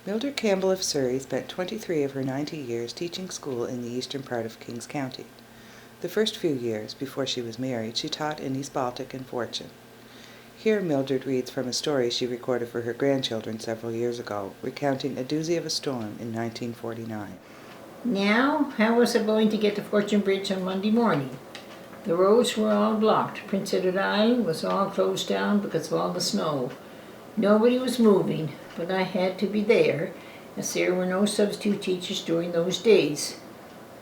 Mildred Campbell of Surrey spent 23 of her 90 years teaching school in the eastern part of Kings County. The first few years, before she was married, she taught in East Baltic and Fortune. Here Mildred reads from a story she recorded for her grandchildren several years ago, recounting a doozy of a storm in 1949. Now, how was I going to get to Fortune Bridge on Monday morning? The roads were all blocked. Prince Edward Island was all closed down because of all the snow. Nobody was moving, but I had to be there, as there were no substitute teachers during those days.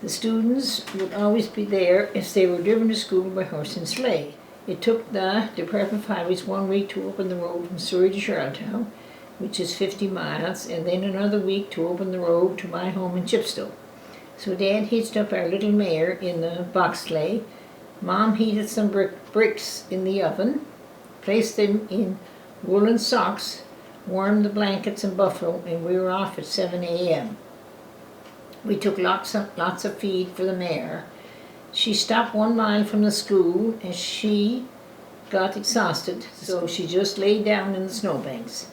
The students would always be there as they were driven to school by horse and sleigh. It took the Department of Highways 1 week to open the road from Surrey to Charlottetown, which is 50 miles, and then another week to open the road to my home in Chipstow. So Dad hitched up our little mare in the box sleigh. Mom heated some bricks in the oven, placed them in woolen socks, warmed the blankets and buffalo, and we were off at 7 a.m. We took lots of feed for the mare. She stopped 1 mile from the school as she got exhausted, so she just lay down in the snowbanks.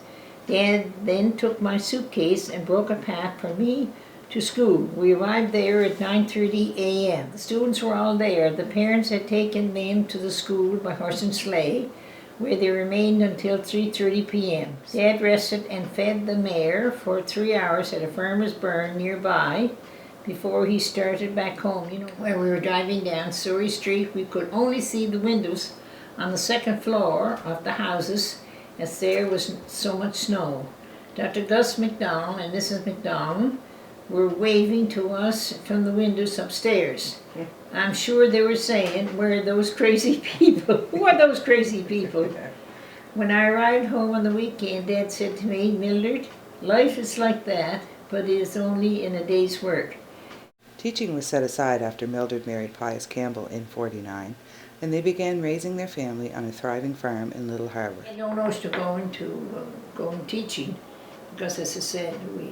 Dad then took my suitcase and broke a path for me to school. We arrived there at 9:30 a.m. The students were all there. The parents had taken them to the school by horse and sleigh, where they remained until 3:30 p.m. Dad rested and fed the mare for 3 hours at a farmer's barn nearby before he started back home. When we were driving down Surrey Street, we could only see the windows on the second floor of the houses as there was so much snow. Dr. Gus McDonald and Mrs. McDonald were waving to us from the windows upstairs. I'm sure they were saying, "Where are those crazy people? Who are those crazy people?" When I arrived home on the weekend, Dad said to me, "Mildred, life is like that, but it is only in a day's work." Teaching was set aside after Mildred married Pius Campbell in 49, and they began raising their family on a thriving farm in Little Harbor. I don't know us to go into teaching, because as I said, we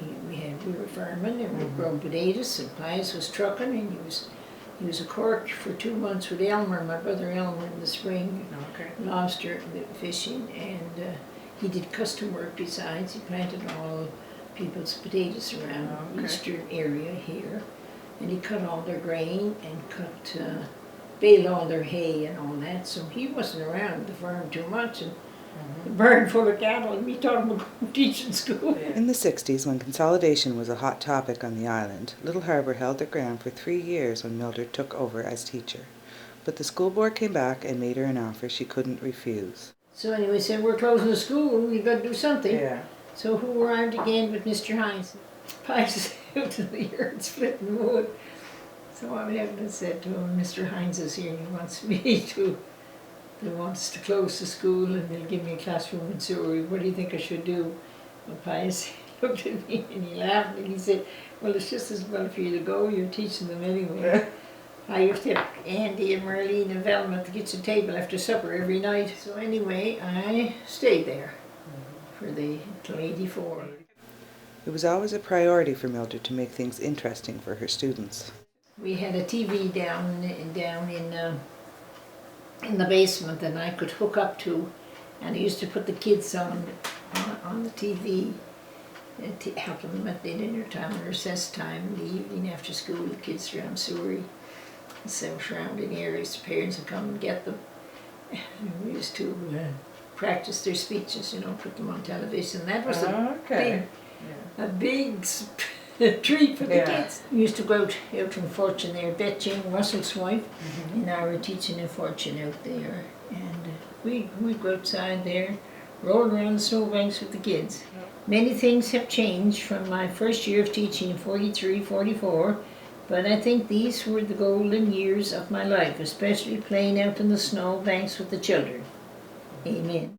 were farming and we were growing potatoes, and Pius was trucking, and he was a Cork for 2 months with Elmer, my brother Elmer, in the spring, lobster fishing, and he did custom work besides. He planted all people's potatoes around the eastern area here, and he cut all their grain and baled all their hay and all that, so he wasn't around the farm too much. And the barn full of cattle, and we taught him to go teach in school. In the 60s, when consolidation was a hot topic on the island, Little Harbor held their ground for 3 years when Mildred took over as teacher. But the school board came back and made her an offer she couldn't refuse. So anyway, said, "We're closing the school, we've got to do something." Yeah. So who arrived again but Mr. Hines? Pius is out in the yard splitting wood. So I went and said to him, "Mr. Hines is here, he wants me to... They wants to close the school and they'll give me a classroom in Surrey. What do you think I should do?" Well, Pius looked at me and he laughed and he said, "Well, it's just as well for you to go. You're teaching them anyway." I used to have Andy and Marlene and Velma at the kitchen table after supper every night. So anyway, I stayed there till 84. It was always a priority for Mildred to make things interesting for her students. We had a TV down in the basement that I could hook up to, and I used to put the kids on the TV to help them at the dinner time and recess time in the evening after school. The kids around Surrey, the surrounding areas, the parents would come and get them. And we used to practice their speeches, put them on television. That was a big treat for the kids. We used to go out in Fortune there. Beth Jane Russell's wife and I were teaching in Fortune out there. And we'd go outside there, roll around the snowbanks with the kids. Many things have changed from my first year of teaching in 43, 44, but I think these were the golden years of my life, especially playing out in the snowbanks with the children. Amen.